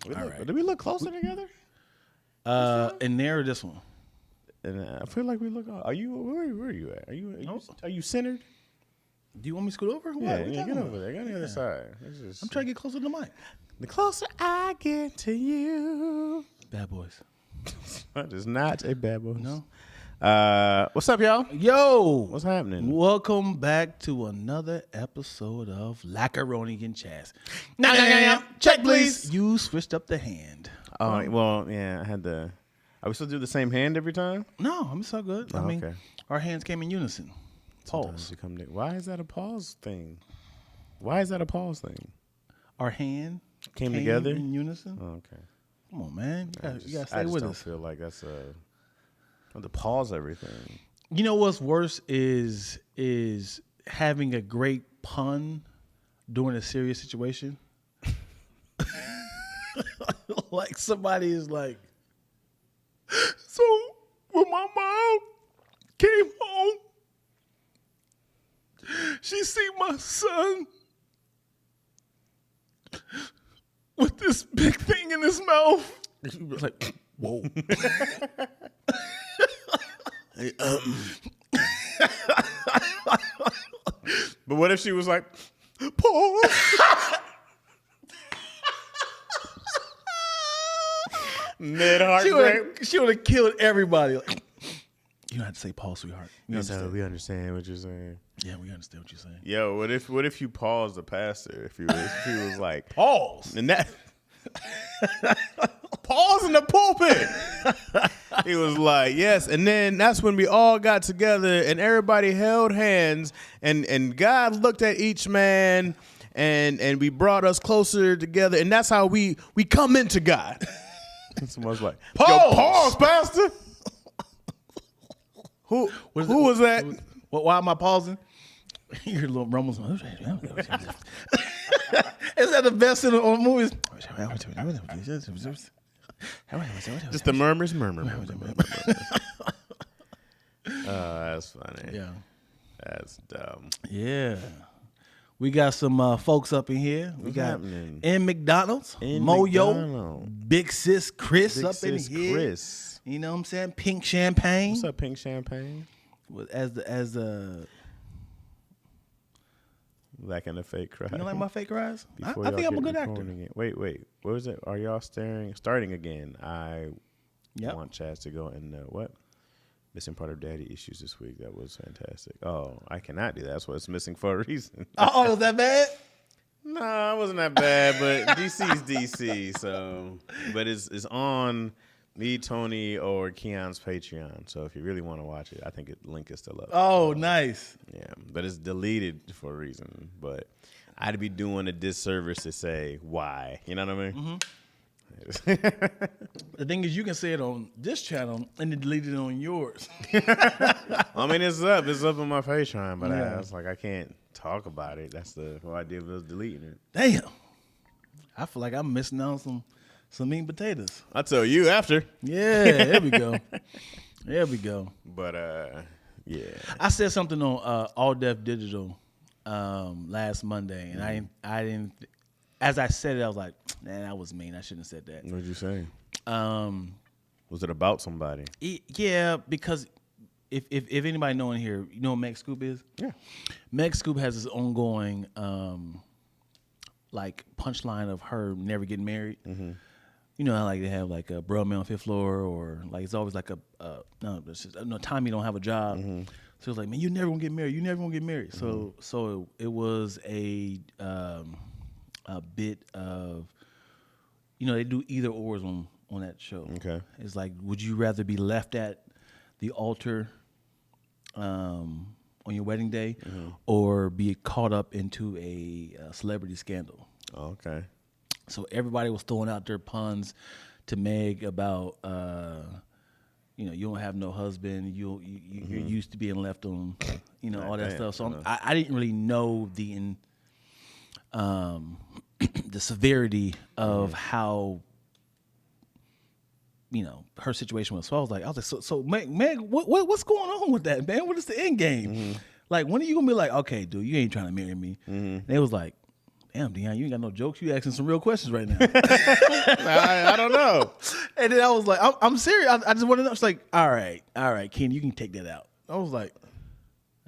All right. Did we look closer together? And there or this one? And I feel like we look. Are you? Where are you at? Are you centered? Do you want me to scoot over? Yeah, get over there. Get on the other side. I'm trying to get closer to the mic. The closer I get to you. Bad boys. That is not a bad boy. No. What's up, y'all? Yo. What's happening? Welcome back to another episode of Lackaroni Chaz. Check, please. You switched up the hand. Oh, well, yeah, I had to. Are we supposed to do the same hand every time? No, I'm so good. Oh, I mean, okay. our hands came in unison. Pause. Why is that a pause thing? Why is that a pause thing? Our hand came together in unison. Oh, okay. Come on, man. You gotta stay I just with don't us. feel like that's to pause everything. You know what's worse is having a great pun during a serious situation. Like somebody is like, so when my mom came home, she see my son with this big thing in his mouth. It's like, whoa. Hey, but what if she was like, Paul? Mid heartbreak. She would have killed everybody. Like, you don't have to say Paul, sweetheart. We understand what you're saying. Yeah, we understand what you're saying. Yo, what if you paused the pastor? If he was like pause, and that pause in the pulpit. He was like, yes, and then that's when we all got together and everybody held hands and God looked at each man and we brought us closer together, and that's how we come into God. Someone's like, pause. Yo, pause, pastor. Who was that? Why am I pausing? Your little rumbles. Is that the best in the movies? Just the murmurs. That's funny. Yeah. That's dumb. Yeah. We got some folks up in here. We What's got happening? in McDonald's, Moyo, Big Sis Chris up in here. Chris. You know what I'm saying? Pink Champagne. What's up, Pink Champagne? As the Lacking the fake cry. You don't like my fake cries? I Before think y'all I'm a get good actor. recording it. Wait. What was it? Are y'all starting again? I Yep. want Chaz to go in what? Missing part of daddy issues this week. That was fantastic. Oh, I cannot do that. That's why it's missing for a reason. Oh, was that bad? No, it wasn't that bad, but DC's DC. So, but it's on me, Tony, or Keon's Patreon. So if you really want to watch it, I think the link is still up. Oh, nice. Yeah, but it's deleted for a reason. But I'd be doing a disservice to say why. You know what I mean? Mm-hmm. The thing is, you can say it on this channel and then delete it on yours. I mean, it's up. It's up on my Patreon, but Yeah. I was like, I can't talk about it. That's the whole idea of us deleting it. Damn. I feel like I'm missing out on some meat and potatoes. I'll tell you after. Yeah, there we go. There we go. But, yeah. I said something on All Def Digital last Monday, and I didn't. As I said it, I was like, "Man, that was mean. I shouldn't have said that." What did you say? Was it about somebody? Yeah, because if anybody know in here, you know what Meg Scoop is? Yeah. Meg Scoop has this ongoing like punchline of her never getting married. Mm-hmm. You know how like they have like a bro man on fifth floor, or like it's always like no Tommy don't have a job. Mm-hmm. So it's like, man, you never gonna get married. You never gonna get married. Mm-hmm. So it was a bit of, you know, they do either ors on that show. Okay. It's like, would you rather be left at the altar on your wedding day, mm-hmm. or be caught up into a celebrity scandal? Oh, okay. So everybody was throwing out their puns to Meg about, you know, you don't have no husband. You're used to being left on, you know, all that stuff. So I didn't really know the severity of how, you know, her situation was. So I was like, so Meg, what's going on with that, man? What is the end game? Mm-hmm. Like, when are you gonna be like, okay, dude, you ain't trying to marry me? Mm-hmm. And it was like, damn, Deion, you ain't got no jokes. You asking some real questions right now. I don't know. And then I was like, I'm serious. I just want to know. It's like, all right, Ken, you can take that out. I was like,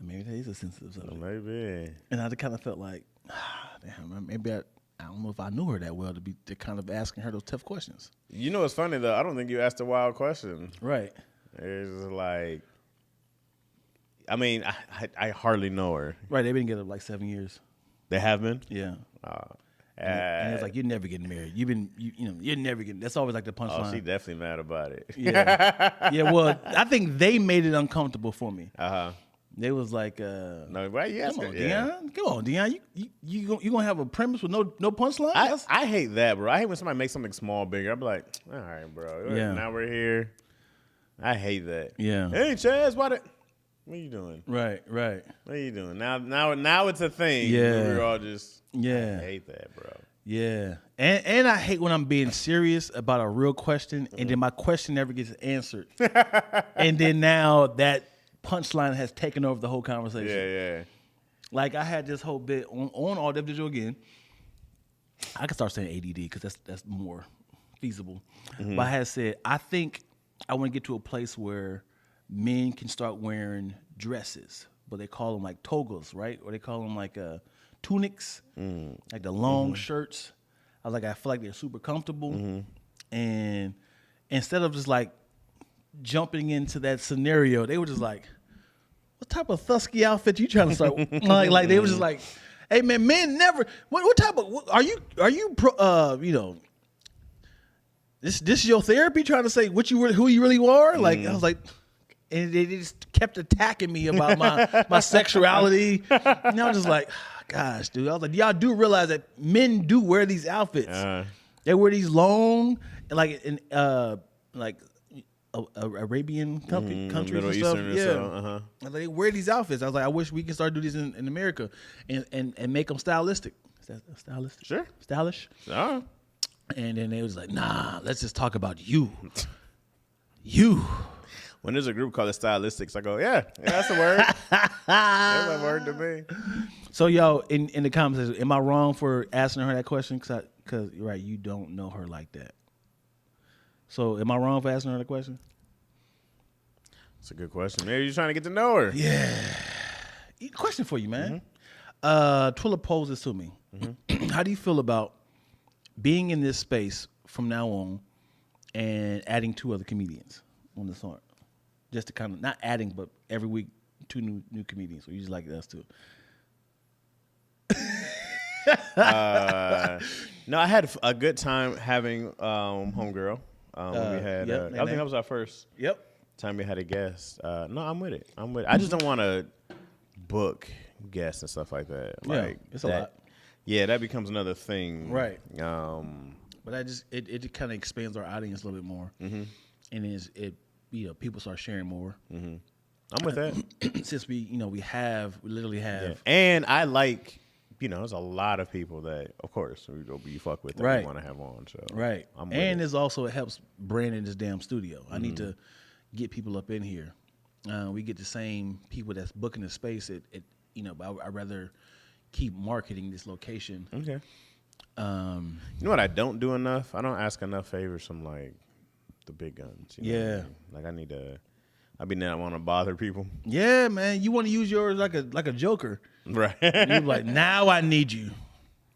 maybe that is a sensitive subject. Maybe. And I kind of felt like, damn, maybe I don't know if I knew her that well to kind of asking her those tough questions. You know what's funny though? I don't think you asked a wild question. Right. It's like, I mean, I hardly know her. Right. They've been together like 7 years. They have been? Yeah. And it's like, you're never getting married. You're never getting. That's always like the punchline. Oh, she definitely mad about it. Yeah. Yeah. Well, I think they made it uncomfortable for me. They was like, no, why you come on, asking? Yeah. Deion. Come on, Deion. You gonna have a premise with no punchline? I hate that, bro. I hate when somebody makes something small bigger. I'm like, all right, bro. Yeah. Now we're here. I hate that. Yeah. Hey, Chaz, what are you doing? Right. What are you doing? Now it's a thing. Yeah. We're all just. Yeah. I hate that, bro. Yeah. And I hate when I'm being serious about a real question and then my question never gets answered. And then now that punchline has taken over the whole conversation. Yeah. Like I had this whole bit on all that digital again. I could start saying ADD because that's more feasible. But I had said, I think I want to get to a place where men can start wearing dresses, but they call them like togas, right? Or they call them like tunics, like the long shirts. I was like, I feel like they're super comfortable. And instead of just like jumping into that scenario, they were just like, what type of thusky outfit you trying to start? like they were just like, hey man, men never. What type of? Are you? This your therapy trying to say who you really are? Like I was like, and they just kept attacking me about my sexuality. And I was just like, gosh, dude. I was like, y'all do realize that men do wear these outfits. They wear these long, like Arabian countries Middle and stuff. Eastern Yeah. so, And they wear these outfits. I was like, I wish we could start doing these in America and make them stylistic. Is that stylistic? Sure. Stylish. Oh. And then they was like, nah, let's just talk about you. You. When there's a group called the Stylistics, I go, yeah, that's a word. That's a word to me. So, yo, in the comments, am I wrong for asking her that question? Because right, you don't know her like that. So, am I wrong for asking her the question? That's a good question. Maybe you're trying to get to know her. Yeah. Question for you, man. Twilla posed this to me. How do you feel about being in this space from now on and adding 2 other comedians on the song? Just to kind of, not adding, but every week 2 new comedians. So you just like us too. No, I had a good time having Homegirl. We had, I think that was our first time we had a guest. No, I'm with it. I just don't want to book guests and stuff like that. Like it's a lot. Yeah, that becomes another thing. Right. But it kind of expands our audience a little bit more. And people start sharing more. I'm with that. Since we literally have. Yeah. And I like, there's a lot of people that, of course, you fuck with that we want to have on. So right. And it helps branding this damn studio. I need to get people up in here. We get the same people that's booking the space. I'd rather keep marketing this location. Okay. You know what I don't do enough? I don't ask enough favors from like the big guns. You know what I mean? Like I need to. I not want to bother people. Yeah, man. You want to use yours like a joker, right? You're like, now I need you.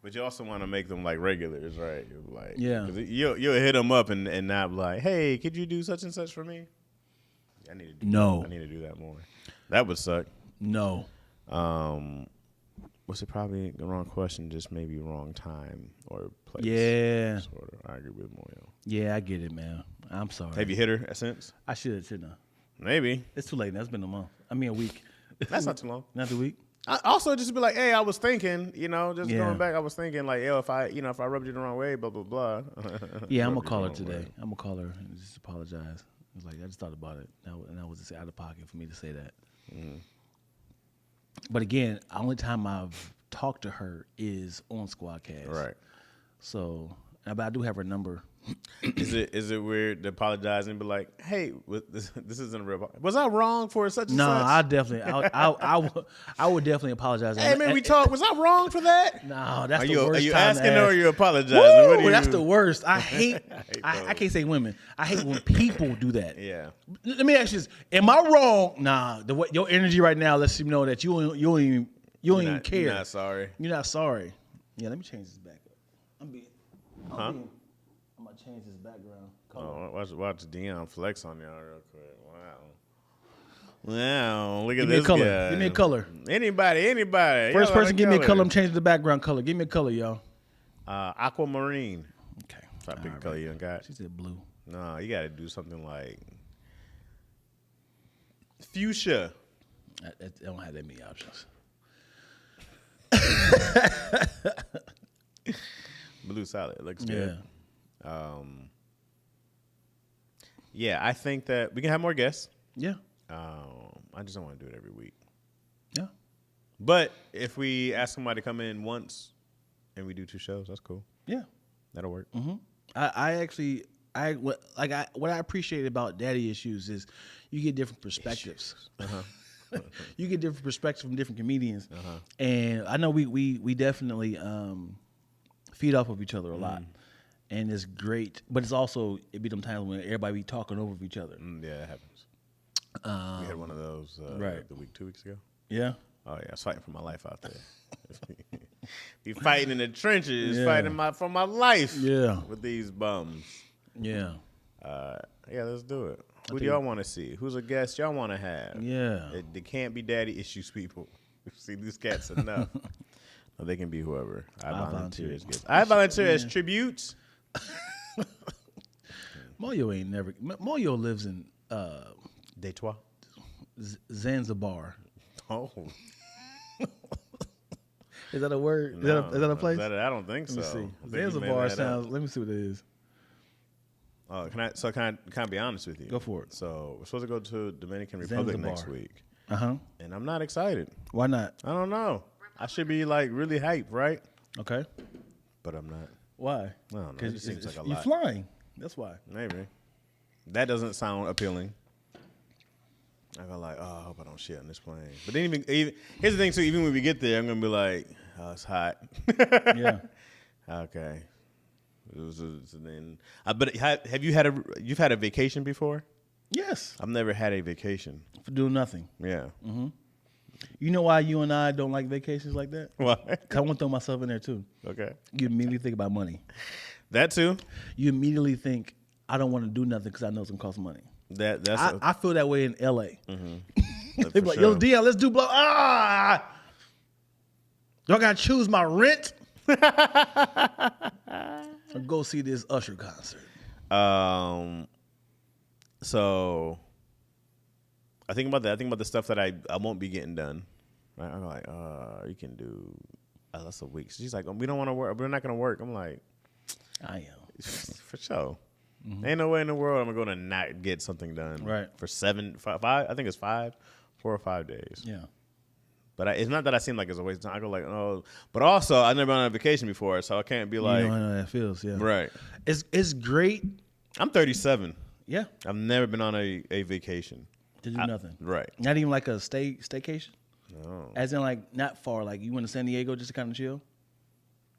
But you also want to make them like regulars, right? Like, yeah. You'll hit them up and not be like, hey, could you do such and such for me? I need to do that. I need to do that more. That would suck. No. Was it probably the wrong question? Just maybe wrong time or place. Yeah. Sort of. I agree with Moyo. Yeah, I get it, man. I'm sorry. Have you hit her since? I should have, shouldn't I? Maybe. It's too late now. It's been a month. I mean, a week. That's not too long. Not a week. I also just be like, hey, I was thinking, going back, I was thinking like, yo, if I rubbed you the wrong way, blah, blah, blah. Yeah, I'm going to call her today. I'm going to call her and just apologize. I was like, I just thought about it. And that was just out of pocket for me to say that. But again, the only time I've talked to her is on Squadcast. Right. So but I do have her number. Is it weird to apologize and be like, hey, this isn't a real? Was I wrong for such and No, such? I would definitely apologize. Hey man, we talked. Was I wrong for that? No, that's Are the you worst. are you time asking to or ask. are you apologizing? Woo, What do you, that's the worst. I hate. I those. can't say women. I hate when people do that. Yeah. Let me ask you this: am I wrong? Nah, your energy right now lets you know that you don't even care. You're not sorry. You're not sorry. Yeah, let me change this back up. I'm gonna change this background color. Oh, watch Dion flex on y'all real quick. Wow, look at Give me this a color. guy. Give me a color. Anybody. First Y'all person, give me a color. I'm changing the background color. Give me a color, y'all. Aquamarine. Okay. Try to pick a color you done got. She said blue. No, you got to do something like fuchsia. I don't have that many options. Blue solid. It looks good. Yeah, I think that we can have more guests. Yeah. I just don't want to do it every week. Yeah. But if we ask somebody to come in once and we do 2 shows, that's cool. Yeah. That'll work. Mm-hmm. What I appreciate about Daddy Issues is you get different perspectives. You get different perspectives from different comedians, and I know we definitely feed off of each other a lot, and it's great. But it's also it be them times when everybody be talking over each other. Yeah, it happens. We had one of those right. the week 2 weeks ago. Yeah. Oh yeah, I was fighting for my life out there. Be fighting in the trenches, Yeah. fighting for my life. Yeah. With these bums. Yeah. Yeah, let's do it. Who do y'all want to see? Who's a guest y'all want to have? Yeah. They can't be Daddy Issues people. We've seen these cats enough. No, they can be whoever. I volunteer as guests. I volunteer as tributes. Moyo lives in Detroit. Zanzibar. Oh. Is that a word? No, is that a place? I don't think so. Let me see. I think you made Zanzibar that sounds. up. Let me see what it is. Can I be honest with you? Go for it. So we're supposed to go to Dominican Republic Zanzibar. next week. And I'm not excited. Why not? I don't know. I should be like really hyped, right? Okay. But I'm not. Why? I don't know. It Because just seems like a you're lot. flying. That's why. Maybe. That doesn't sound appealing. I go like, oh, I hope I don't shit on this plane. But then even here's the thing too. Even when we get there, I'm gonna be like, oh, it's hot. Yeah. Okay. But have you had a vacation before? Yes. I've never had a vacation. For doing nothing. Yeah. You know why you and I don't like vacations like that? Why? 'Cause I want to throw myself in there too. Okay. You immediately think about money. That too. You immediately think I don't want to do nothing because I know it's gonna cost money. I feel that way in L.A. They be like, sure. yo, Dion, let's do blow. Y'all gotta choose my rent. Or go see this Usher concert. So I think about that. I think about the stuff that I won't be getting done. Right? I'm like, you can do that's a week. She's like, we don't want to work. We're not gonna work. I'm like, I am. for sure. Ain't no way in the world I'm gonna not get something done. Right. For 5. I think it's 4 or 5 days. Yeah. But it's not that I seem like it's a waste of time. I go like, oh, but also I've never been on a vacation before, so I can't be like, You know how that feels, yeah. right. It's great. I'm 37. Yeah. I've never been on a vacation. To do nothing. Right. Not even like a staycation? No. As in like not far, like you went to San Diego just to kind of chill?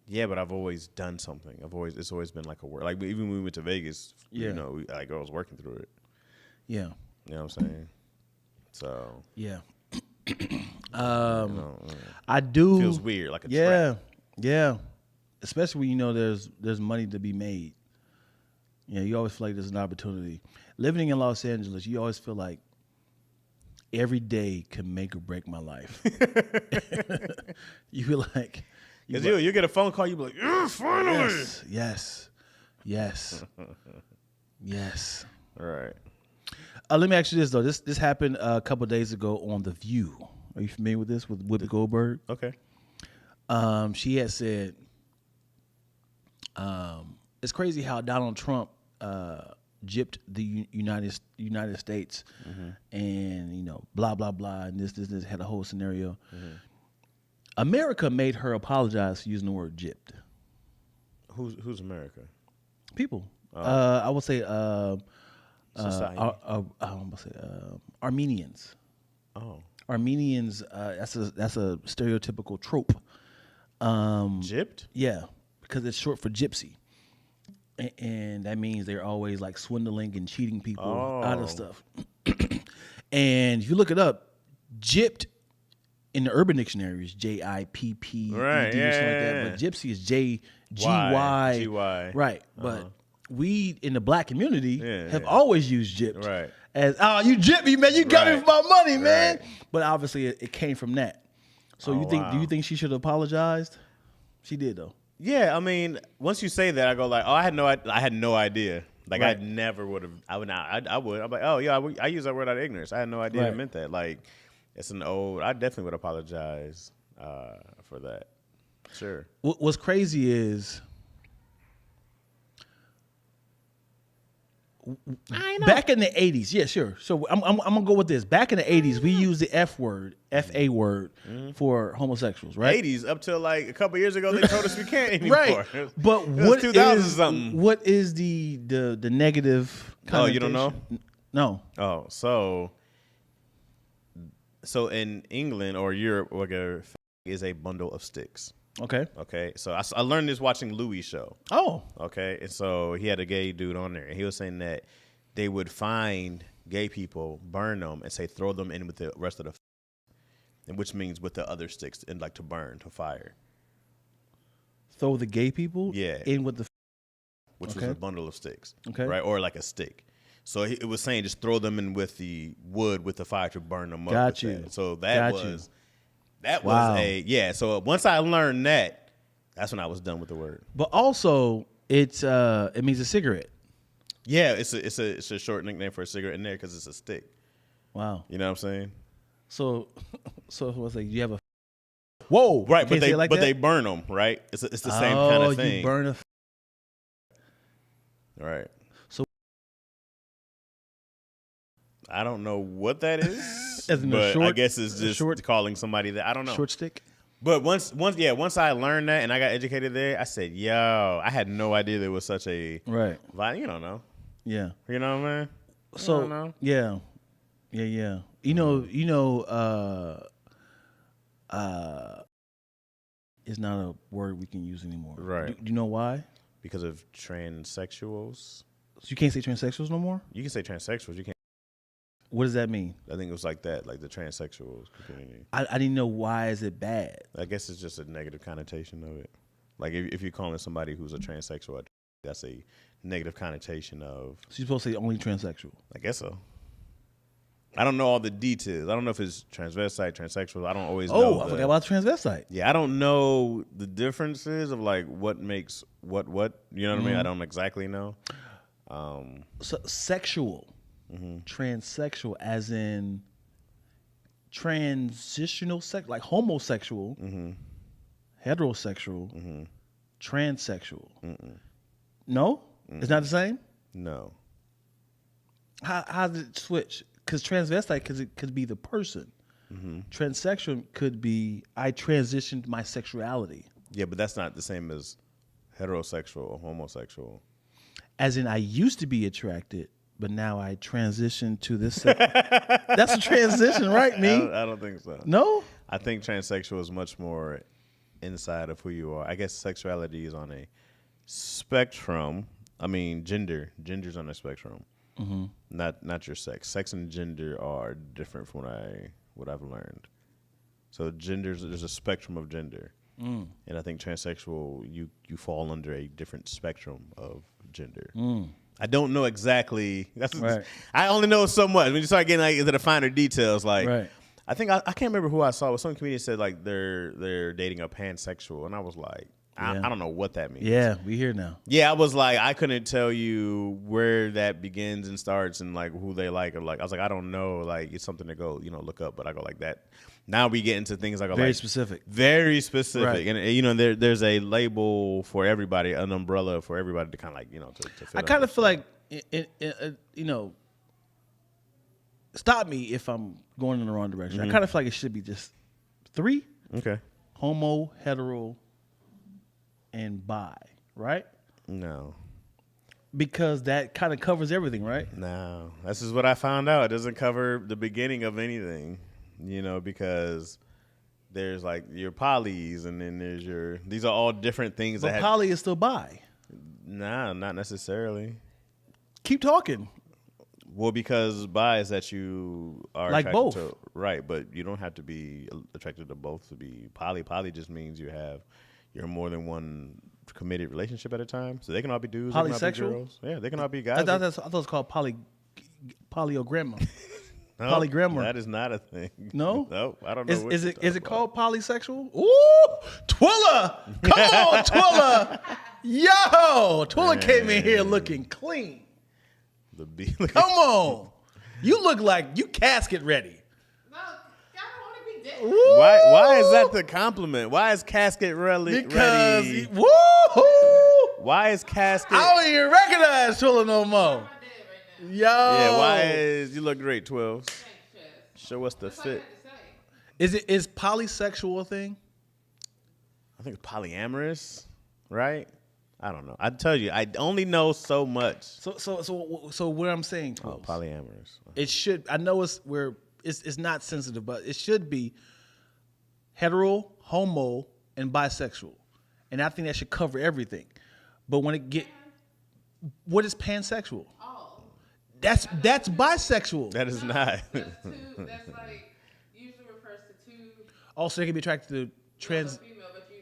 Yeah, but I've always done something. It's always been like a work. Like even when we went to Vegas, Yeah. you know, I was working through it. Yeah. You know what I'm saying? So Yeah. know, I do. feels weird, like a Yeah. trap. Yeah. Especially when you know there's money to be made. Yeah, you always feel like there's an opportunity. Living in Los Angeles, you always feel like every day can make or break my life. You feel like Because you get a phone call, you be like, yeah, finally. Yes. Yes. All right. Let me ask you this though. This happened a couple of days ago on The View. Are you familiar with this with Whoopi Goldberg? Okay. She had said, it's crazy how Donald Trump gypped the United States, and blah blah blah, and this had a whole scenario. America made her apologize for using the word gypped. Who's America? People. Oh. I would say Society. Armenians. Oh. Armenians. That's a stereotypical trope. Gypped? Yeah, because it's short for gypsy, and that means they're always like swindling and cheating people out of stuff. And if you look it up, gypped in the Urban Dictionary is JIPPED Right, or something like that. But gypsy is GY. Right, but we in the black community have always used gypped. Right. As you gypped me, man. You got me for my money, man. Right. But obviously, it came from that. So do you think she should have apologized? She did though. Yeah, I mean, once you say that, I go like, oh, I had no idea. Like Right. I never would have. I would. I'm like, oh yeah, I use that word out of ignorance. I had no idea it meant that. Like, it's an old. I definitely would apologize for that. Sure. What's crazy is back in the 80s. Yeah, sure. So I'm gonna go with this. Back in the 80s, we used the F word, FA word, for homosexuals, right? 80s up till like a couple years ago, they told us we can't anymore. Right. But what 2000 is something? What is the negative? Oh, you don't know? No. Oh, so in England or Europe, like a is a bundle of sticks. Okay. Okay, so I learned this watching Louis' show. Oh. Okay, and so he had a gay dude on there, and he was saying that they would find gay people, burn them, and say throw them in with the rest of the, and which means with the other sticks, and like to burn, to fire. Throw the gay people in with the, which was a bundle of sticks. Okay. Right, or like a stick. So it was saying just throw them in with the wood with the fire to burn them up. Got you. That. So that was. That was wow. So once I learned that, that's when I was done with the word. But also, it means a cigarette. Yeah, it's a short nickname for a cigarette in there because it's a stick. Wow. You know what I'm saying? So what's like? You have a whoa, right? But they burn them, right? It's the same kind of thing. You burn a right. So I don't know what that is. But I guess it's just calling somebody that I don't know. Short stick. But once I learned that and I got educated there, I said, "Yo, I had no idea there was such a right." You don't know. Yeah. You know what I mean? So don't know. yeah. You know. It's not a word we can use anymore. Right. Do you know why? Because of transsexuals. So you can't say transsexuals no more? You can say transsexuals. You can't. What does that mean? I think it was like that, like the transsexuals community. I didn't know why is it bad. I guess it's just a negative connotation of it. Like if you're calling somebody who's a transsexual, that's a negative connotation of. So you're supposed to say only transsexual? I guess so. I don't know all the details. I don't know if it's transvestite, transsexual. I don't always know. Oh, I forgot about transvestite. Yeah, I don't know the differences of like what makes what. You know what I mean? I don't exactly know. So sexual. Transsexual, as in transitional sex, like homosexual, heterosexual, transsexual. No, it's not the same. No. How did it switch? Because transvestite could be the person. Transsexual could be I transitioned my sexuality. Yeah, but that's not the same as heterosexual or homosexual. As in, I used to be attracted, but now I transition to this. That's a transition, right, me? I don't think so. No? I think transsexual is much more inside of who you are. I guess sexuality is on a spectrum. I mean, gender's on a spectrum. Not your sex. Sex and gender are different from what I've learned. So there's a spectrum of gender. And I think transsexual, you fall under a different spectrum of gender. I don't know exactly. Right. I only know so much. When you start getting like into the finer details, like right. I think I can't remember who I saw. But some comedian said like they're dating a pansexual, and I was like, I don't know what that means. Yeah, we here now. Yeah, I was like, I couldn't tell you where that begins and starts, and like who they like, or like I was like, I don't know. Like it's something to go look up. But I go like that. Now we get into things like very like, specific, right. And there's a label for everybody, an umbrella for everybody to kind of like to fit. I kind of feel like stop me if I'm going in the wrong direction. I kind of feel like it should be just 3. Okay. Homo, hetero, and bi. right? No. Because that kind of covers everything, right? No. This is what I found out. It doesn't cover the beginning of anything, because there's like your polys and then there's these are all different things. But poly is still bi. Nah, not necessarily. Keep talking. Well, because bi is that you are like both, right? But you don't have to be attracted to both to be poly. Poly just means you're more than one committed relationship at a time. So they can all be dudes, polysexual. They can all be girls. Yeah, they can all be guys. I thought it was called polygramma. No, polygramma. That is not a thing. No, no, I don't know. Is it called polysexual? Ooh, Twilla, come on, Twilla. Yo, Twilla came in here looking clean. The B. Come on. You look like you casket ready. No, y'all don't want to be dead. Why is that the compliment? Why is casket ready? Because woo-hoo. Why is casket? I don't even recognize Twilla no more. I'm dead right now. Yo. Yeah, why is you look great, 12? Thanks, Chaz. Show us the That's all I fit. had to say. Is polysexual a thing? I think it's polyamorous, right? I don't know. I tell you, I only know so much. So what I'm saying, Oh, polyamorous. it should. I know it's not sensitive, but it should be hetero, homo, and bisexual, and I think that should cover everything. But when what is pansexual? All. That's bisexual. That is not. That's two. That's like usually refers to two. Also, they can be attracted to trans. Female, but you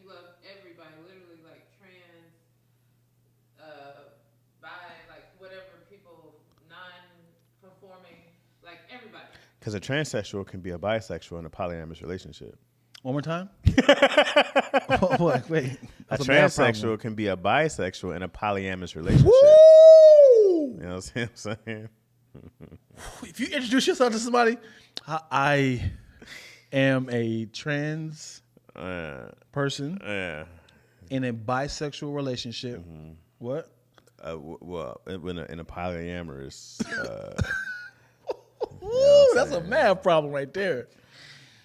love everybody. Literally, like trans, bi, like whatever people, non-conforming, like everybody. Because a transsexual can be a bisexual in a polyamorous relationship. One more time. Wait. A That's bad transsexual problem. can be a bisexual in a polyamorous relationship. Woo! You know what I'm saying? If you introduce yourself to somebody, I am a trans person in a bisexual relationship. Mm-hmm. What? Well, in a polyamorous. Ooh, that's a math problem right there.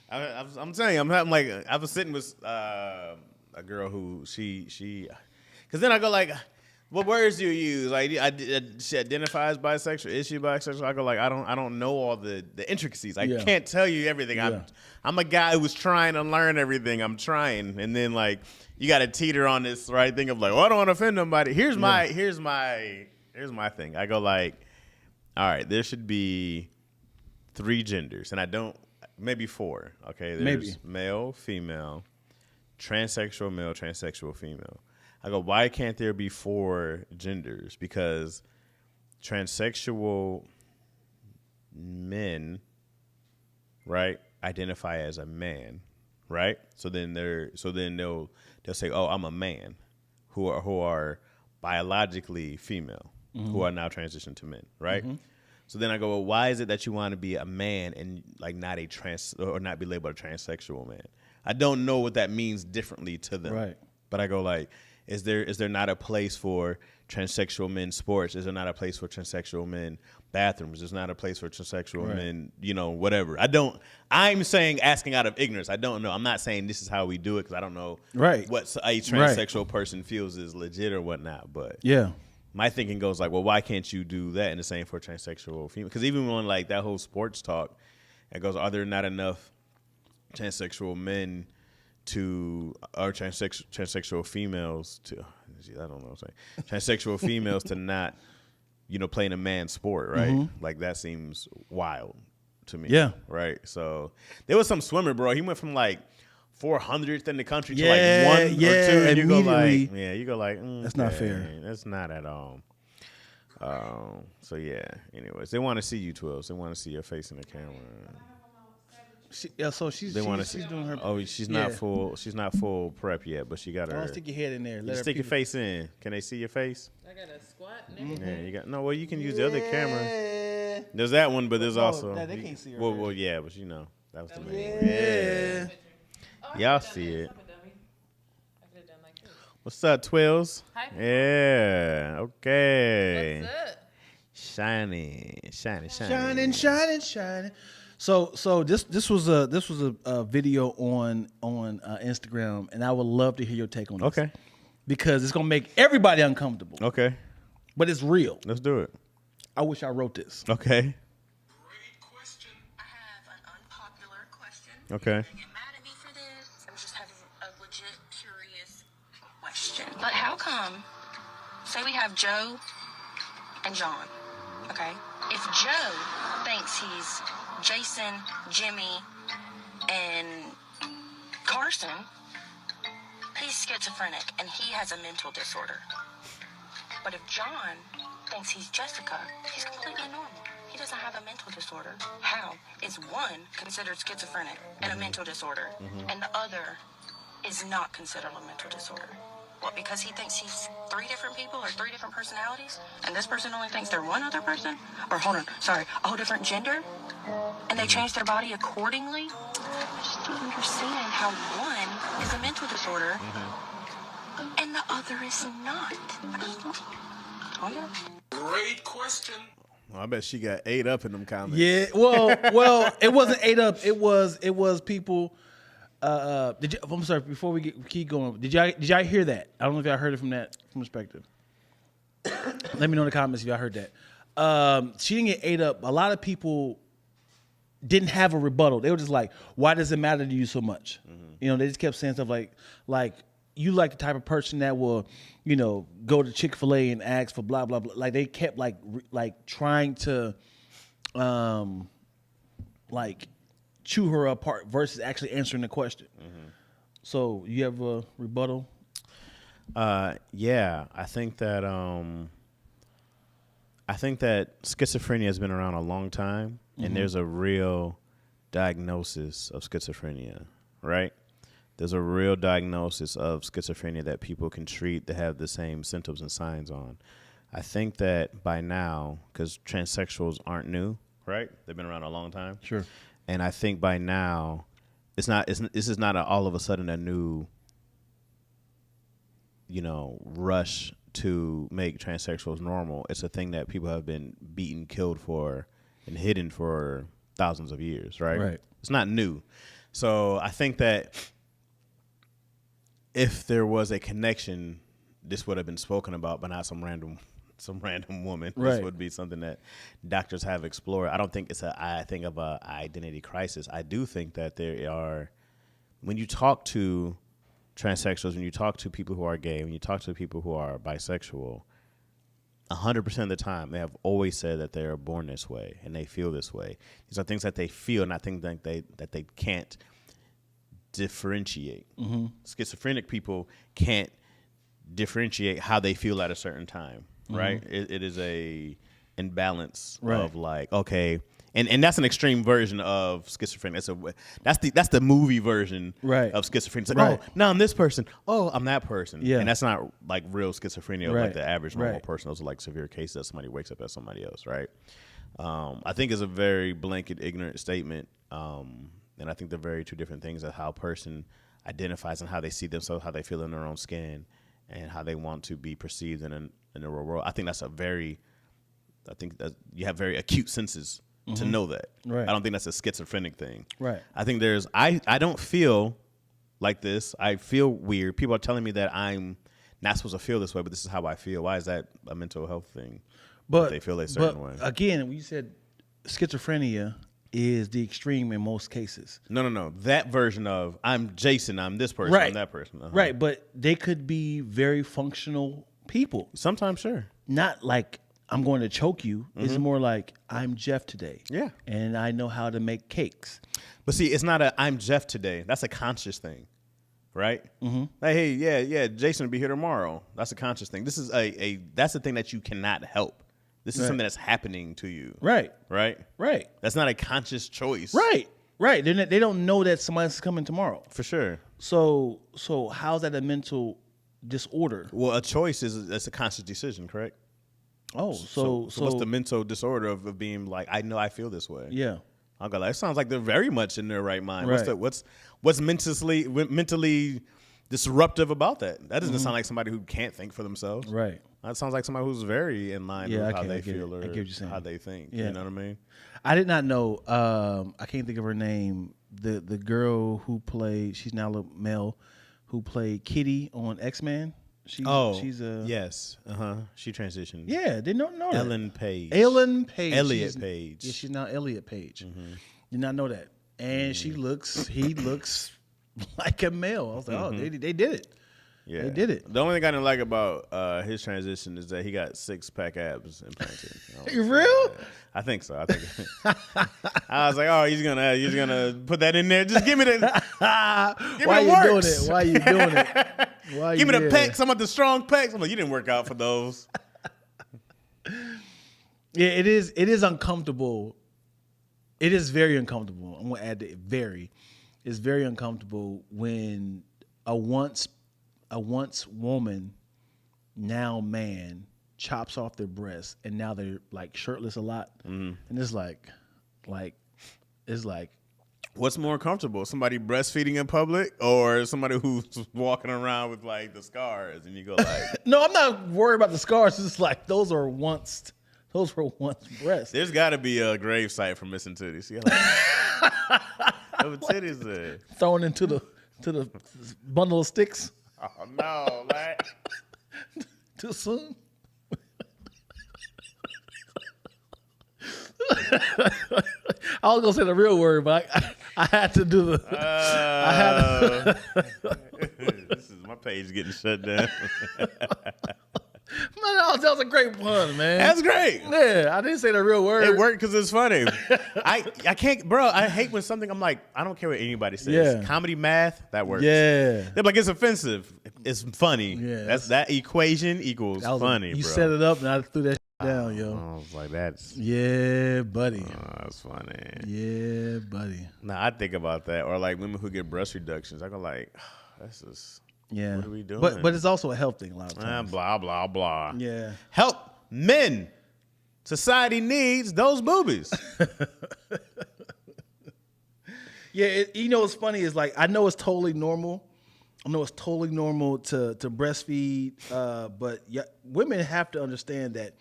I'm telling you, I'm like, I was sitting with a girl who she, because then I go like, what words do you use? Like, she identifies bisexual. Is she bisexual? I go like, I don't know all the intricacies. I can't tell you everything. Yeah. I'm a guy who's trying to learn everything. I'm trying, and then like you got to teeter on this right thing of like, well, I don't want to offend nobody. Here's my thing. I go like, all right, there should be 3 genders, and I don't. Maybe 4. Okay, there's male, female, transsexual male, transsexual female. I go, why can't there be 4 genders? Because transsexual men, right, identify as a man, right? So then they'll say, oh, I'm a man, who are biologically female, who are now transitioned to men, right? Mm-hmm. So then I go, well, why is it that you want to be a man and like not a trans or not be labeled a transsexual man? I don't know what that means differently to them. Right. But I go like, is there not a place for transsexual men sports? Is there not a place for transsexual men bathrooms? There's not a place for transsexual men, whatever. I'm saying asking out of ignorance. I don't know. I'm not saying this is how we do it because I don't know what a transsexual person feels is legit or whatnot. But yeah. My thinking goes like, well, why can't you do that? And the same for transsexual female. Because even when like that whole sports talk, it goes, are there not enough transsexual men or transsexual females to? I don't know what I'm saying. Transsexual females to not, play in a man's sport, right? Mm-hmm. Like that seems wild to me. Yeah. Right. So there was some swimmer, bro. He went from like 400th in the country to like 1 or 2, and you go like, that's not fair. That's not at all. So yeah. Anyways, they want to see you, 12. They want to see your face in the camera. She's doing her. Oh, she's not full. She's not full prep yet, but she got her. Don't stick your head in there. Stick your face in. Can they see your face? I got a squat and everything. Yeah, you got no. Well, you can use the other camera. There's that one, but there's also. They can't see her. Well, yeah, but that was the main one. Yeah. Y'all see it. What's up, Twills? Hi. Yeah. Okay. What's up? Shining. So this was a video on Instagram, and I would love to hear your take on this. Okay. because it's gonna make everybody uncomfortable. Okay, But it's real. let's do it. I wish I wrote this. Okay. Great question. I have an unpopular question. Okay. You're gonna get mad at me for this. I'm just having a legit curious question. But how come, say we have Joe and John, okay? If Joe thinks he's Jason, Jimmy, and Carson, he's schizophrenic and he has a mental disorder. But if John thinks he's Jessica, he's completely normal. He doesn't have a mental disorder. How is one considered schizophrenic and a mental disorder, and the other is not considered a mental disorder? What, because he thinks he's 3 different people or 3 different personalities, and this person only thinks they're one other person? Or hold on, sorry, a whole different gender? And they change their body accordingly? I just don't understand how one is a mental disorder and the other is not. I just don't. Oh, yeah. Great question. Well, I bet she got ate up in them comments. Yeah. Well, it wasn't ate up. It was people. I'm sorry. Before we keep going, did y'all hear that? I don't know if y'all heard it from that perspective. Let me know in the comments if y'all heard that. She didn't get ate up. A lot of people didn't have a rebuttal. They were just like, "Why does it matter to you so much?" You know, they just kept saying stuff like you like the type of person that will, you know, go to Chick-fil-A and ask for blah blah blah. Like they kept like trying to, like chew her apart versus actually answering the question. So you have a rebuttal? Yeah, I think that schizophrenia has been around a long time, and there's a real diagnosis of schizophrenia, right? There's a real diagnosis of schizophrenia that people can treat that have the same symptoms and signs on. I think that by now, because transsexuals aren't new, right? They've been around a long time. Sure. And I think by now, this is not all of a sudden a new, you know, rush to make transsexuals normal. It's a thing that people have been beaten, killed for, and hidden for thousands of years, right? Right. It's not new. So I think that if there was a connection, this would have been spoken about, but not some random woman. Right. This would be something that doctors have explored. I don't think it's a thing of a identity crisis. I do think that there are, when you talk to transsexuals, when you talk to people who are gay, when you talk to people who are bisexual, 100% of the time they have always said that they are born this way and they feel this way. These are things that they feel, and I think that they can't differentiate. Schizophrenic people can't differentiate how they feel at a certain time, right? It is a imbalance of like, okay, and that's an extreme version of schizophrenia. That's the movie version of schizophrenia. It's like, oh, now I'm this person. Oh, I'm that person. Yeah. And that's not like real schizophrenia, like the average normal person. Those are like severe cases that somebody wakes up as somebody else, right? I think it's a very blanket, ignorant statement. And I think they're very two different things of how a person identifies and how they see themselves, how they feel in their own skin, and how they want to be perceived in the real world. I think that you have very acute senses to know that. Right. I don't think that's a schizophrenic thing. Right. I think I don't feel like this. I feel weird. People are telling me that I'm not supposed to feel this way, but this is how I feel. Why is that a mental health thing? But they feel a certain way. Again, when you said schizophrenia is the extreme in most cases. No. That version of I'm Jason, I'm this person, I'm that person. Right, but they could be very functional people. Sometimes, sure. Not like I'm going to choke you. It's more like I'm Jeff today. Yeah. And I know how to make cakes. But see, it's not I'm Jeff today. That's a conscious thing, right? Like, hey, yeah, Jason will be here tomorrow. That's a conscious thing. This is that's the thing that you cannot help. This is something that's happening to you. Right. That's not a conscious choice. Right. They don't know that somebody's coming tomorrow. For sure. So how's that a mental disorder? Well, a choice that's a conscious decision, correct? Oh, so what's the mental disorder of being like, I know I feel this way? Yeah. I'll go like, it sounds like they're very much in their right mind. Right. What's mentally disruptive about that? That doesn't sound like somebody who can't think for themselves. Right. That sounds like somebody who's very in line with how they feel or how they think. Yeah. You know what I mean? I did not know. I can't think of her name. The girl who played, she's now a male, who played Kitty on X-Men. She's a yes, she transitioned. Yeah, they don't know that. Ellen Page. Elliot Page. Yeah, she's now Elliot Page. Did not know that. And he looks like a male. I was like, oh, they did it. Yeah, they did it. The only thing I didn't like about his transition is that he got 6-pack abs implanted. You real? I think so. I think. I was like, oh, he's gonna put that in there. Just give me the. Why you doing it? Why you doing it? Why give me the pecs. I'm at the strong pecs. I'm like, you didn't work out for those. Yeah, it is. It is uncomfortable. It is very uncomfortable. I'm gonna add the very. It's very uncomfortable when a once woman, now man, chops off their breasts and now they're like shirtless a lot, and it's like, what's more comfortable? Somebody breastfeeding in public or somebody who's walking around with like the scars and you go like, no, I'm not worried about the scars. It's like those were once breasts. There's got to be a grave site for missing titties. See, like, those titties thrown into the bundle of sticks. Oh no, like too soon. I was gonna say the real word, but I had to do the. This is my page getting shut down. Man, that was a great pun, man. That's great. Yeah, I didn't say the real word. It worked because it's funny. I can't, bro. I hate when something. I'm like, I don't care what anybody says. Yeah. Comedy math that works. Yeah, they're like it's offensive. It's funny. Yeah, that equation equals funny. You bro. set it up, and I threw that down, yo. I was like, that's buddy. That's funny. Yeah, buddy. Now I think about that, or like women who get breast reductions. I go like, that's just. Yeah. What are we doing? But it's also a health thing a lot of times. Blah blah blah. Yeah. Help men. Society needs those boobies. Yeah, you know what's funny is like I know it's totally normal. I know it's totally normal to breastfeed, but women have to understand that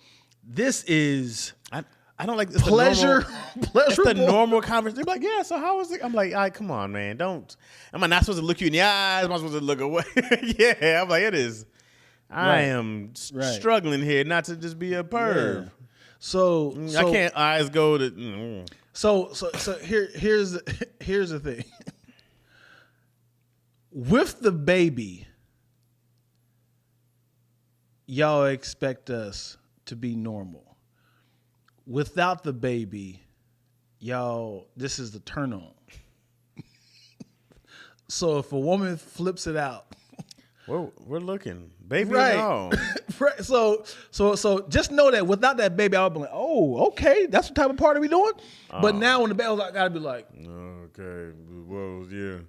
this is I don't like pleasure. It's the normal conversation. They're like, yeah. So how is it? I'm like, all right, come on, man. Don't. Am I not supposed to look you in the eyes? Am I supposed to look away? Yeah. I'm like, it is. I am struggling here not to just be a perv. Yeah. So I can't eyes go to. So here's the thing. With the baby, y'all expect us to be normal. Without the baby, y'all, this is the turn on. So if a woman flips it out, we're looking, baby. right? No. Right. So just know that without that baby, I'll be like, oh, okay, that's what type of party we doing. But now when the baby's, I gotta be like, okay, well, yeah.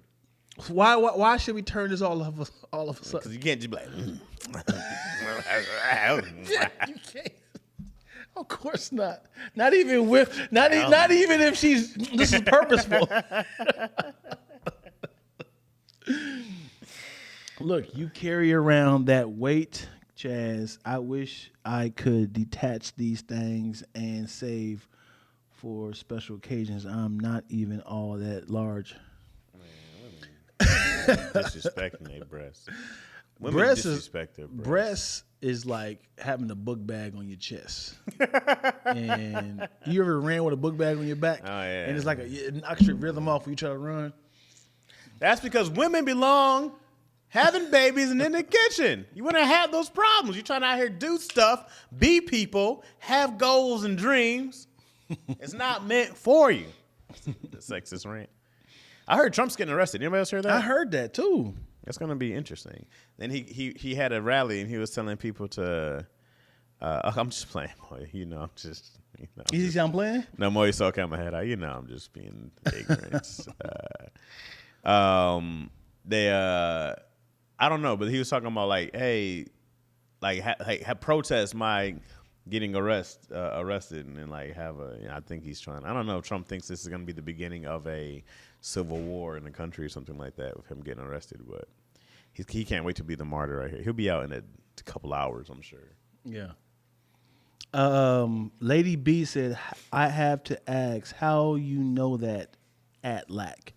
Why should we turn this all of a sudden? Because you can't just be like, You can't. Of course not. Not even if this is purposeful. Look, you carry around that weight, Chaz. I wish I could detach these things and save for special occasions. I'm not even all that large. Disrespecting their breasts. Women disrespect their breasts. Breasts is like having a book bag on your chest. And you ever ran with a book bag on your back? Oh, yeah. And it's like it knocks your rhythm off when you try to run. That's because women belong having babies and in the kitchen. You want to have those problems. You're trying to out here do stuff, be people, have goals and dreams. It's not meant for you. The sexist rant. I heard Trump's getting arrested. Anybody else heard that? I heard that too. That's going to be interesting. Then he had a rally and he was telling people to, I'm just playing, boy. You know, I'm just. You know, You see I'm playing? No more. You saw my head out. You know, I'm just being ignorant. I don't know, but he was talking about like, hey, like protest my getting arrested and like have a. You know, I think he's trying. I don't know if Trump thinks this is going to be the beginning of a civil war in the country or something like that with him getting arrested, but he can't wait to be the martyr right here. He'll be out in a couple hours, I'm sure. Yeah. Lady B said, I have to ask how you know that at Lack.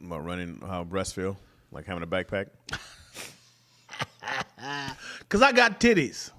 About running how breasts feel, like having a backpack. Because I got titties.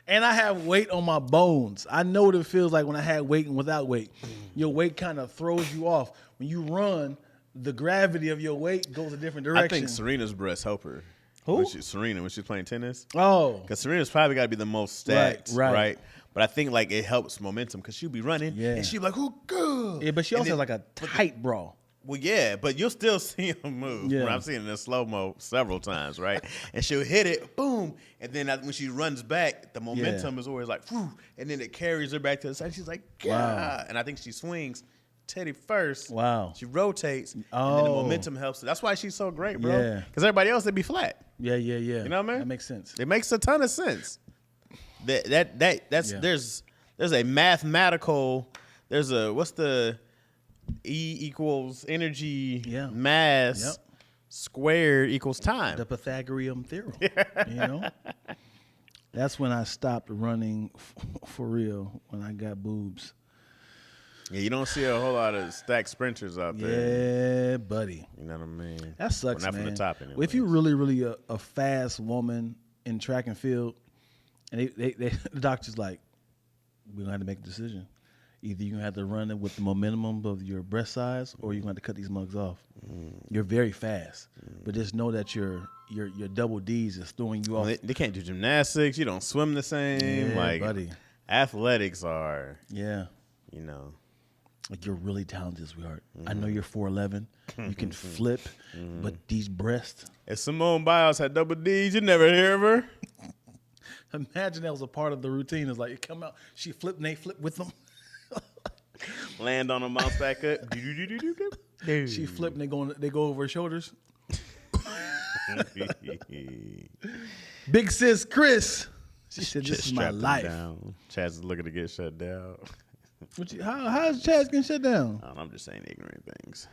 And I have weight on my bones. I know what it feels like when I had weight and without weight. Your weight kind of throws you off. When you run, the gravity of your weight goes a different direction. I think Serena's breasts help her. Who? Serena, when she's playing tennis. Oh. Because Serena's probably got to be the most stacked, Right. right? But I think like it helps momentum because she'll be running and she'll be like, "Oh, good." Yeah, but she also has like a tight bra. Well, yeah, but you'll still see him move. Yeah. I've seen it in slow-mo several times, right? And she'll hit it, boom, and then when she runs back, the momentum is always like, whew, and then it carries her back to the side. She's like, God. Wow. And I think she swings Teddy first. Wow. She rotates, and then the momentum helps her. That's why she's so great, bro. Yeah. Because everybody else, they'd be flat. Yeah. You know what I mean? That makes sense. It makes a ton of sense. There's a mathematical, what's the E equals energy mass squared equals time. The Pythagorean theorem. You know? That's when I stopped running for real, when I got boobs. Yeah, you don't see a whole lot of stacked sprinters out there. Yeah, buddy. You know what I mean? That sucks, not man. from the top anyway. Well, if you're really a fast woman in track and field, and the doctor's like, we're going to have to make a decision. Either you're going to have to run it with the momentum of your breast size, or you're going to have to cut these mugs off. You're very fast, but just know that your double D's is throwing you off. They can't do gymnastics. You don't swim the same. Yeah, like, buddy. Athletics are, Yeah. you know. Like, you're really talented, sweetheart. I know you're 4'11". You can flip, but these breasts. If Simone Biles had double D's, you'd never hear of her. Imagine that was a part of the routine. It's like, you come out, she flip, and they flip with them. Land on a mouse back up. She flip, and they go over her shoulders. Big sis Chris. She said, this is my life. Chaz is looking to get shut down. How's Chaz getting shut down? I'm just saying ignorant things.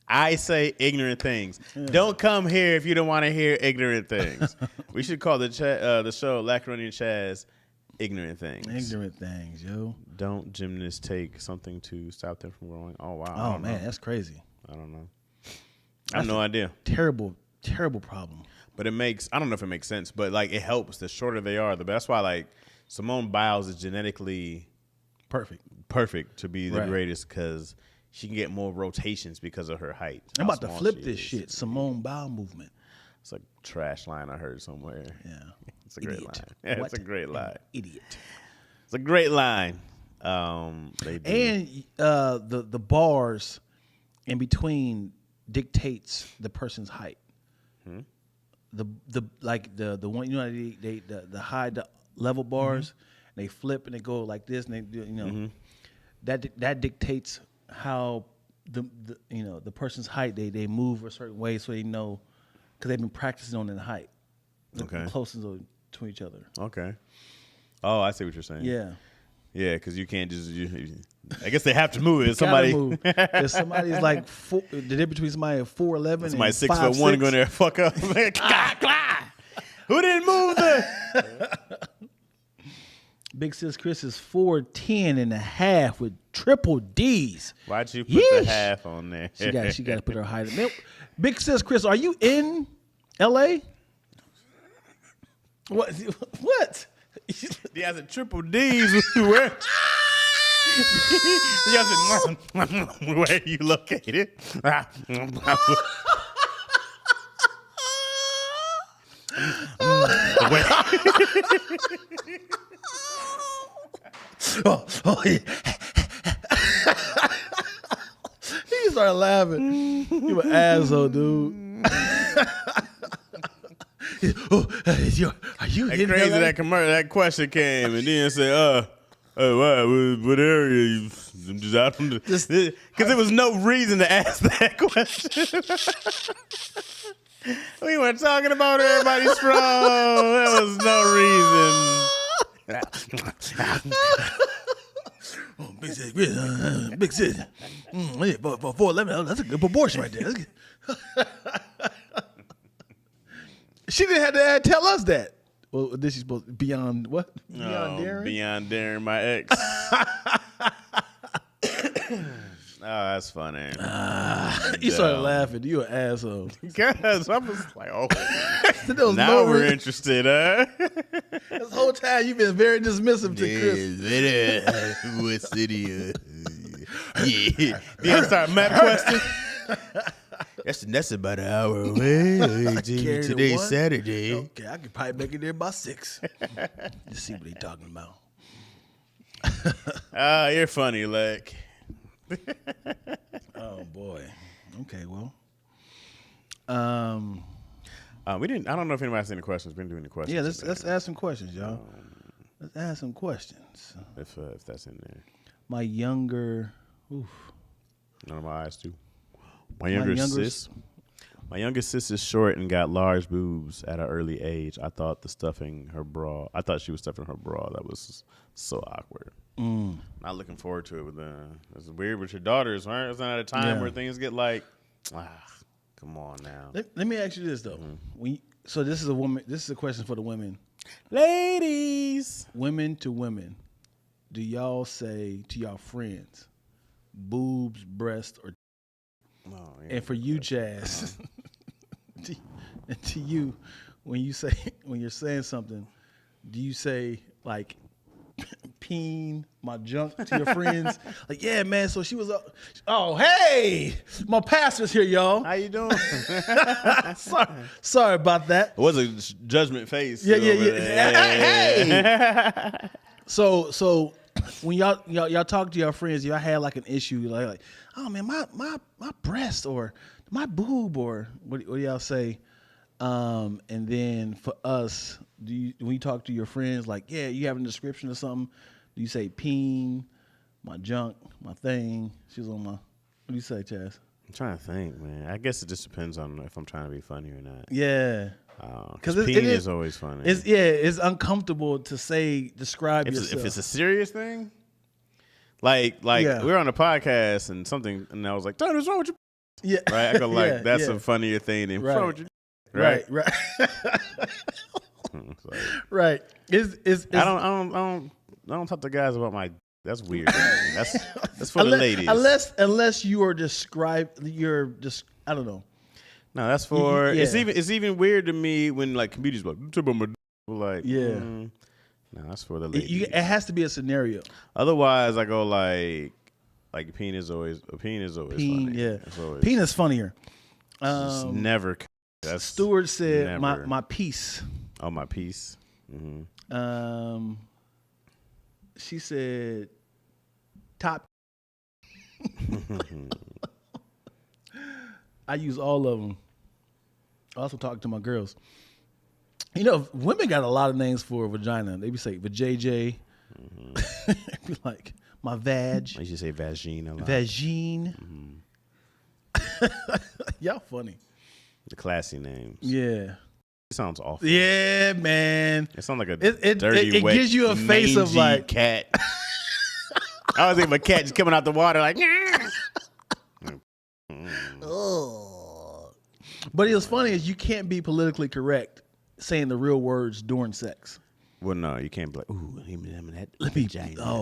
I say ignorant things. Yeah. Don't come here if you don't want to hear ignorant things. We should call the show Lackaroni Chaz Ignorant Things. Ignorant things, yo. Don't gymnasts take something to stop them from growing? Oh, wow. Oh, man, that's crazy. I don't know. I have no idea. Terrible problem. But I don't know if it makes sense, but like it helps. The shorter they are, the better. That's why like Simone Biles is genetically perfect to be the greatest because she can get more rotations because of her height. I'm about to flip this shit. Simone Biles movement. It's a trash line I heard somewhere. Yeah. It's a great line. Yeah, it's a great line. Idiot. It's a great line. They do. And the bars in between dictates the person's height. The one, you know, the high level bars, they flip and they go like this, and they do, you know, that dictates how the person's height. They move a certain way so they know, because they've been practicing on their height. Okay. The closest to each other. Okay. Oh, I see what you're saying. Yeah. Yeah, because you can't just. I guess they have to move it. Somebody. Move. If somebody's like the difference between somebody at 4'11" and somebody 6'1" going there, fuck up. Who didn't move the? Big sis Chris is 4'10" and a half with triple D's. Why'd you put the half on there? She got to put her height in. Big sis Chris, are you in L.A.? What? He has a triple D's. Where? Where are you located? Yeah. He started laughing. You an asshole, dude. Are you in crazy LA? That question came and then said, what area you just out on because there was no reason to ask that question. We weren't talking about where everybody's from. There was no reason. Oh, big sis, big sis. 4'11", that's a good proportion right there. She didn't have to tell us that. Well, this is supposed to be beyond what? Beyond Darren? Beyond Darren, my ex. that's funny. You started laughing. You an asshole. Because I was like, oh, There was now no we're reason. interested, huh? This whole time you've been very dismissive to Chris. What city? Yeah. Then start map question. That's about an hour away. Carried Today's one. Saturday. Okay, I could probably make it there by 6. Let's see what they talking about. You're funny, Leck. Oh boy. Okay, well. We didn't. I don't know if anybody's any questions. We didn't do any questions. Yeah, let's ask some questions, y'all. Let's ask some questions. If that's in there. My younger, None of my eyes too. My youngest sis is short and got large boobs at an early age. I thought she was stuffing her bra. That was so awkward. Not looking forward to it with them. It's weird with your daughters, right? It's not at a time where things get like, come on now. Let me ask you this though. So this is a woman. This is a question for the women. Ladies. Women to women, do y'all say to y'all friends, boobs, breast, or? Oh, yeah. And for you, Chaz, and to you, when you're saying something, do you say like peen my junk to your friends? Like, yeah, man. So she was oh, hey, my pastor's here, y'all. How you doing? Sorry about that. It was a judgment face. Yeah. over there. Hey. So when y'all talk to your friends, y'all had like an issue, like, oh man, my breast or my boob or what do y'all say? And then for us, when you talk to your friends, like, yeah, you have a description of something, do you say peen, my junk, my thing? She's on my. What do you say, Chaz? I'm trying to think, man. I guess it just depends on if I'm trying to be funny or not. Yeah. Because peen is always funny. It's uncomfortable to describe yourself. If it's a serious thing, like we're on a podcast and I was like, Tony, what's wrong with you? Yeah. Right? I go like, that's a funnier thing than what's wrong with you? Right. Right. I don't talk to guys about my. That's weird. That's for the ladies. Unless you are I don't know. No, that's for. It's even weird to me when like comedians like no, that's for the ladies. It has to be a scenario. Otherwise, I go like peen is always funny. Yeah, always, peen is funnier. Never. That's Stewart said never. my piece. Oh, my piece. Mm-hmm. She said top. I use all of them. I also talk to my girls. You know, women got a lot of names for vagina. They be say vajayjay. Be like my vag. I used to say vagine a lot. Vagine. Y'all funny. The classy names. Yeah. It sounds awful. Yeah, man. It sounds like a dirty, it wet, gives you a face of like cat. I was thinking of a cat just coming out the water like. But it was funny is you can't be politically correct saying the real words during sex. Well, no, you can't be like, ooh,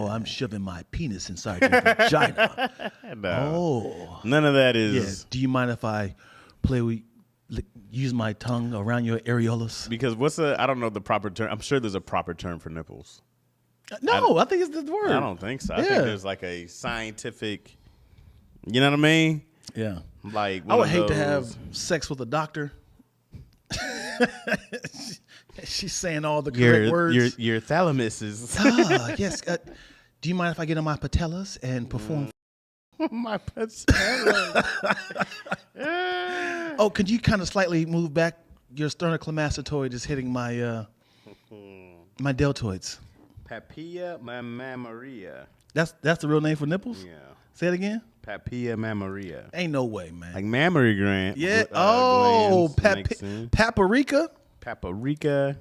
I'm shoving my penis inside your vagina. No. Oh, none of that is. Yeah. Do you mind if I use my tongue around your areolas? Because I don't know the proper term. I'm sure there's a proper term for nipples. No, I think it's the word. I don't think so. I think there's like a scientific, you know what I mean? Yeah. Like I would hate to have sex with a doctor. She's saying all the correct words. Your thalamus is. Yes. Do you mind if I get on my patellas and perform? My patellas. Oh, could you kind of slightly move back? Your sternocleidomastoid is hitting my my deltoids. Papilla mammaria. That's the real name for nipples? Yeah. Say it again. Papilla mammaria. Ain't no way, man. Like mammary gland. Yeah. Glands, paprika. Paprika.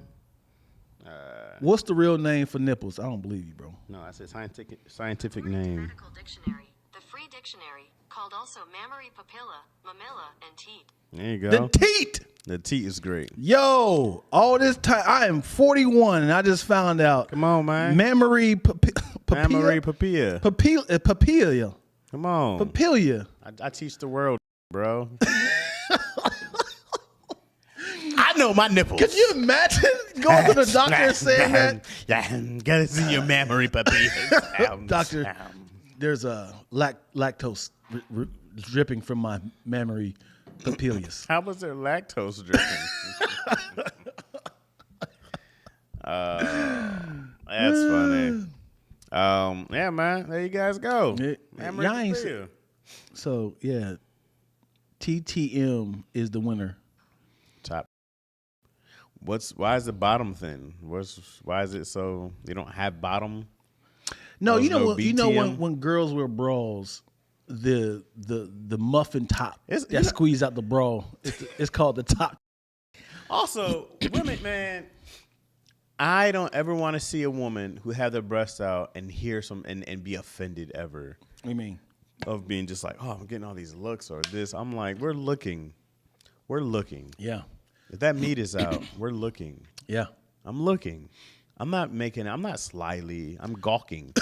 What's the real name for nipples? I don't believe you, bro. No, I said scientific name. Medical dictionary. The free dictionary, called also mammary papilla, mamilla, and teat. There you go. The teat. The teat is great. Yo, all this time I am 41 and I just found out. Come on, man. Mammary papilla. Mammary papilla. Papilla. Come on. Papilia. I teach the world, bro. I know my nipples. Could you imagine going to the doctor and saying that? Get it in your mammary, puppy. Doctor, there's a lactose dripping from my mammary papillas. How was there lactose dripping? That's funny. Yeah, man. There you guys go. Mammary papilla. So yeah, TTM is the winner. Top. Why is the bottom thin? Why is it so you don't have bottom? No, There's no you know BTM? when girls wear bras, the muffin top that squeeze out the bra, it's called the top. Also, women, man, I don't ever want to see a woman who have their breasts out and hear and be offended ever. What do you mean? Of being just like, oh, I'm getting all these looks or this. I'm like, we're looking. Yeah. If that meat is out, we're looking. Yeah. I'm looking. I'm not slyly. I'm gawking.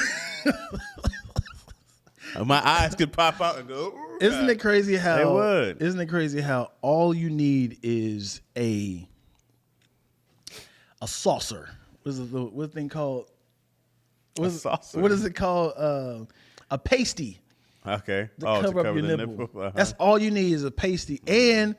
My eyes could pop out and go. "Ooh, Isn't God." it crazy how They would. Isn't it crazy how all you need is a saucer? What's the thing called? Saucer. What is it called? A pasty. Okay. To cover up your the nipple. Uh-huh. That's all you need is a pasty and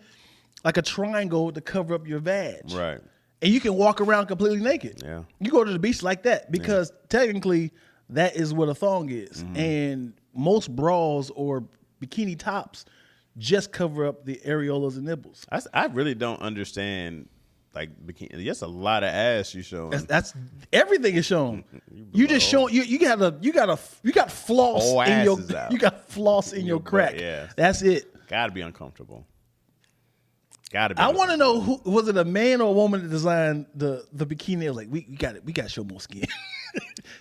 like a triangle to cover up your vag. Right. And you can walk around completely naked. Yeah. You go to the beach like that because technically that is what a thong is. Mm-hmm. And most bras or bikini tops just cover up the areolas and nipples. I really don't understand. Like bikini, that's a lot of ass you showing. That's everything is shown. You just show you got floss Whole in ass your is out. you got floss in your butt, crack. yeah. That's it. Gotta be uncomfortable. Gotta be. I want to know who was it, a man or a woman that designed the bikini? It was like we got to show more skin.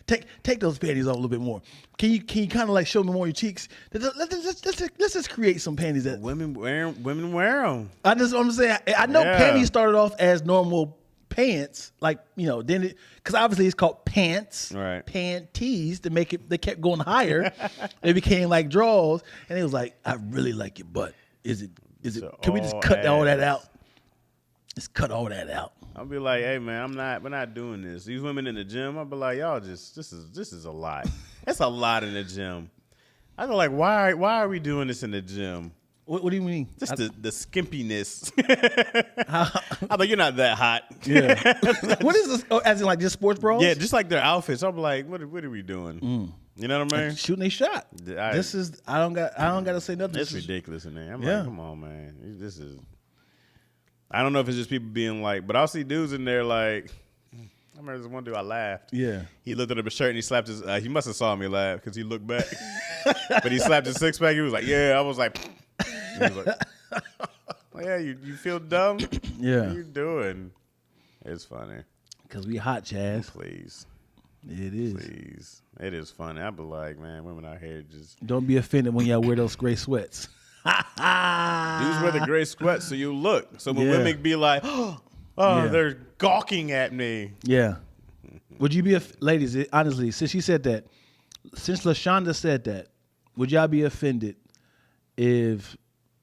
take those panties off a little bit more. Can you kind of like show me more of your cheeks? Let's just create some panties that Women wear them. I'm saying I know Yeah. panties started off as normal pants, like then because obviously it's called pants, Right. Panties to make it. They kept going higher. It became like drawers, and it was like I really like your butt. Is it? So Can we just all cut all that ass. out? Just cut all that out. I'll be like, hey man, we're not doing this. These women in the gym, I'll be like, y'all this is a lot. It's a lot in the gym. I go like, why are we doing this in the gym? What do you mean? Just the skimpiness. I thought you're not that hot. Yeah. What is this? Oh, as in like just sports bras? Yeah, just like their outfits. I'm like, what are we doing? You know what I mean? Shooting a shot. I don't got to say nothing. It's ridiculous in there. I'm Yeah. like, come on, man. This is. I don't know if it's just people being like, but I'll see dudes in there like. I remember this one dude. I laughed. Yeah. He looked at his shirt and he slapped his. He must have saw me laugh because he looked back. But he slapped his six pack. He was like, "Yeah." I was like, he was like "Yeah, you feel dumb? Yeah. What are you doing?" It's funny. Because we hot, Chaz. Please, It is. please. It is funny. I be like, man, women out here just. Don't be offended when y'all wear those gray sweats. Dudes wear the gray sweats so you look. So when Yeah. women be like, oh, Yeah. they're gawking at me. Yeah. Would you be, ladies, honestly, since LaShonda said that, would y'all be offended if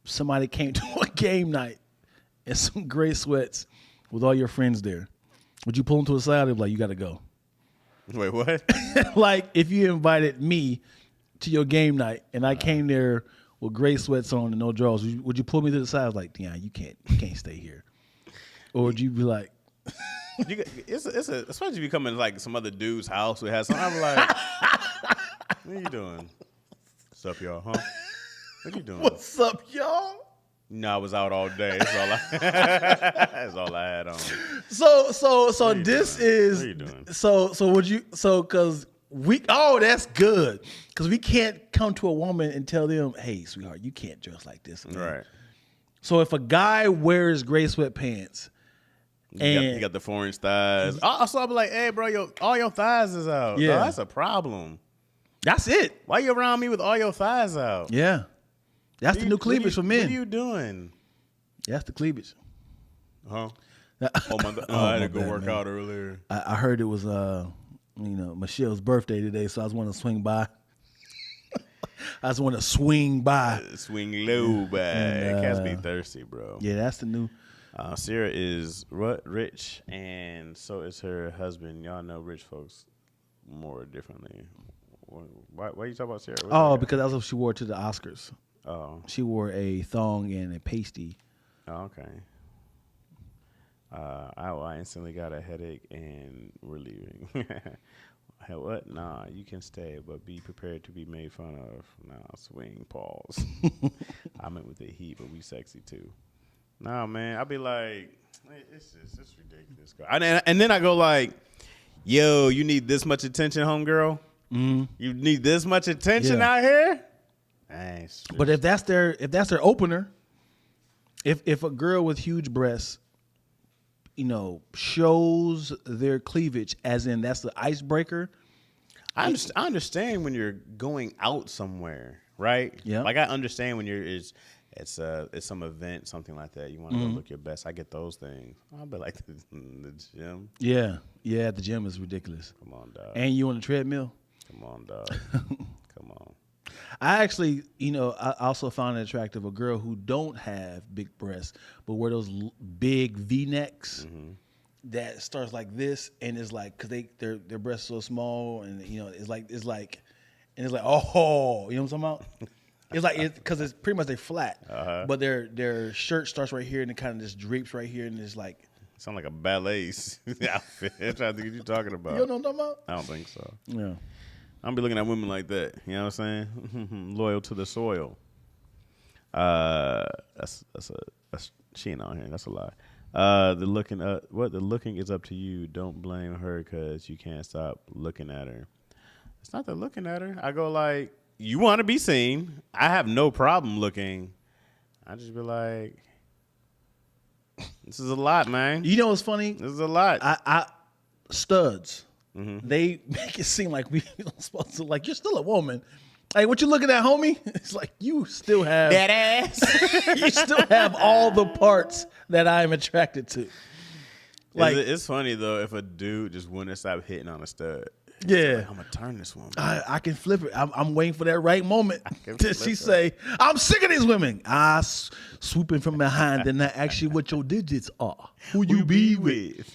somebody came to a game night in some gray sweats with all your friends there? Would you pull them to the side and be like, you got to go? Wait, what? Like if you invited me to your game night and I came there with gray sweats on and no drawers, would you pull me to the side? I was like, Dion, you can't stay here. Or would you be like, It's especially if you come in like some other dude's house who has something. I'm like, what are you doing? What's up, y'all? Huh? What you doing? what's up, y'all? No, I was out all day. That's all I had on. So What are you this doing? is What are you doing? so would you because that's good because we can't come to a woman and tell them, hey sweetheart, you can't dress like this, man. Right. So if a guy wears gray sweatpants You got the 4-inch thighs. Also, I'll be like, hey, bro, all your thighs is out. Yeah. No, that's a problem. that's it. Why you around me with all your thighs out? Yeah, that's the new cleavage for men. What are you doing? That's the cleavage. Huh? Oh, my God. I had to go bad, work man. out earlier. I heard it was Michelle's birthday today, so I was wanting to swing by. I just want to swing by. Swing low by. Cats be thirsty, bro. Yeah, that's the new. Sierra is rich, and so is her husband. Y'all know rich folks more differently. Why you talking about Sierra? Because that's what she wore to the Oscars. Oh. She wore a thong and a pasty. Oh, okay. I instantly got a headache, and we're leaving. What? Nah, you can stay, but be prepared to be made fun of. Nah, swing, pause. I meant with the heat, but we sexy too. Nah, man, I'll be like, it's ridiculous. And then I go like, yo, you need this much attention, homegirl? Mm-hmm. You need this much attention out here? But if that's their opener, if a girl with huge breasts, shows their cleavage, as in that's the icebreaker. I understand when you're going out somewhere, right? Yeah. Like I understand when it's some event, something like that. You want to go look your best. I get those things. I'll be like the gym. Yeah, at the gym is ridiculous. Come on, dog. And you on the treadmill? Come on, dog. Come on. I actually, I also found it attractive a girl who don't have big breasts, but wear those big V-necks that starts like this, and it's like because their breasts are so small, and it's like, oh, you know what I'm talking about? It's like because it's pretty much they're flat, but their shirt starts right here, and it kind of just drapes right here, and it's like. Sound like a ballet outfit. I'm trying to think what you're talking about. You know what I'm talking about? I don't think so. Yeah. I'll be looking at women like that. You know what I'm saying? Loyal to the soil. She ain't on here. That's a lie. The looking is up to you. Don't blame her because you can't stop looking at her. It's not the looking at her. I go like, you want to be seen. I have no problem looking. I just be like, this is a lot, man. You know what's funny? This is a lot. Studs. Mm-hmm. They make it seem like we supposed to, like, you're still a woman. Hey, what you looking at, homie? It's like you still have that ass. You still have all the parts that I am attracted to. Like, it's funny though if a dude just wouldn't stop hitting on a stud. Yeah, like, I'm gonna turn this woman. I can flip it. I'm waiting for that right moment. Did she say, "I'm sick of these women"? I swooping from behind and I ask you what your digits are. Who you be with?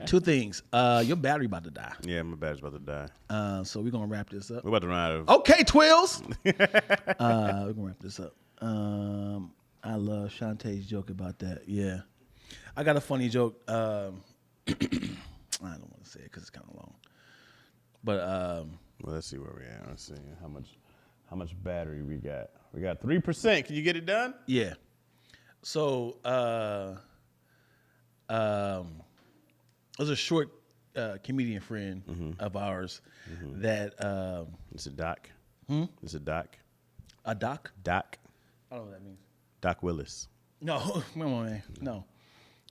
Two things. Your battery about to die. Yeah, my battery's about to die. So we're gonna wrap this up. We're about to run out of. Okay, Twills. We're gonna wrap this up. I love Shantae's joke about that. Yeah, I got a funny joke. I don't want to say it because it's kind of long. But well, let's see where we at. Let's see how much battery we got. We got 3%. Can you get it done? Yeah. So there's a short comedian friend of ours that it's a doc. It's a doc. A doc? Doc. I don't know what that means. Doc Willis. No, come on, man. No.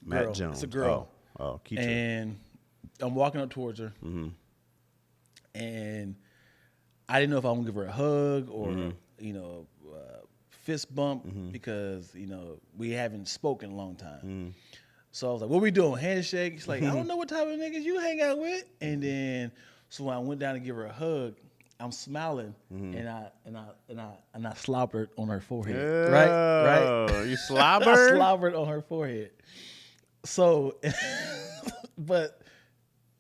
Matt girl. Jones. It's a girl. Oh, keep and I'm walking up towards her. And I didn't know if I want to give her a hug or, fist bump because, we haven't spoken in a long time. So I was like, what we doing? Handshake? She's like, I don't know what type of niggas you hang out with. And then, so when I went down to give her a hug, I'm smiling and I slobbered on her forehead. Yeah. Right? You slobbered? I slobbered on her forehead. So, but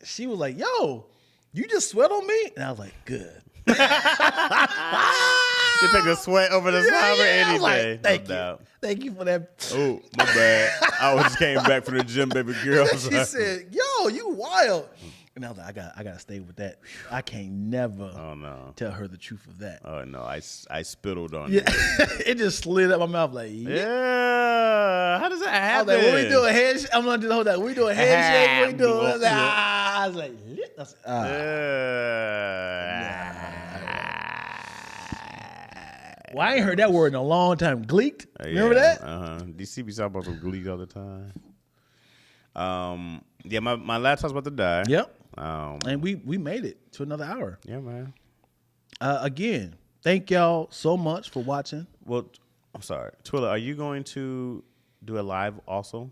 she was like, yo, you just sweat on me? And I was like, good. You take the sweat over the slobber any day. Like, thank you. Thank you for that. Oh, my bad. I just came back from the gym, baby girl. She said, yo, you wild. And I was like, I gotta stay with that. I can't never tell her the truth of that. Oh no, I spittled on it. It just slid up my mouth like, yeah. How does that happen? I was like, what we doing? Handshake? I'm gonna do the whole time. We doing handshake? What we doing? I was like, Well, I ain't heard that word in a long time. Gleeked? Remember that? DC be talking about some gleek all the time. Yeah, my laptop's about to die. Yep. And we made it to another hour. Yeah, man. Again, thank y'all so much for watching. Well, I'm sorry. Twilla, are you going to do a live also?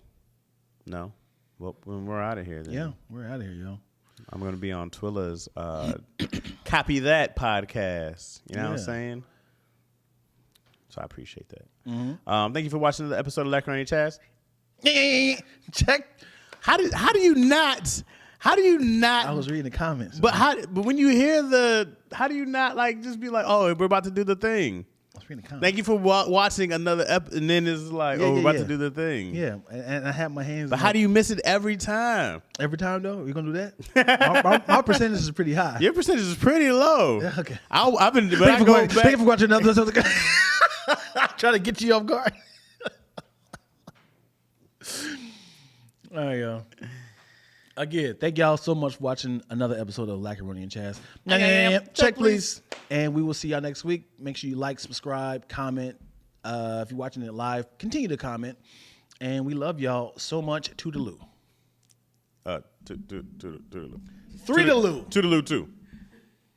No? Well, when we're out of here then. Yeah, we're out of here, y'all. I'm going to be on Twilla's Copy That podcast. You know what I'm Yeah. saying? So I appreciate that. Thank you for watching the episode of Lackaroni Chaz. Check. How do you not? I was reading the comments. But when you hear how do you not like just be like, oh, we're about to do the thing? I was reading the comments. Thank you for watching another episode, and then it's like, Yeah, oh, we're yeah, about yeah. to do the thing. Yeah, and I have my hands. But how do you miss it every time? every time though? You gonna do that? my percentage is pretty high. Your percentage is pretty low. Yeah, okay. I've been, but Thank I you go for back. watching another episode. Trying to get you off guard. All right, y'all. Again, thank y'all so much for watching another episode of Lackaroni Chaz. Check, please. And we will see y'all next week. Make sure you like, subscribe, comment. If you're watching it live, continue to comment. And we love y'all so much. Toodaloo. Toodaloo. Three-daloo. Toodaloo too.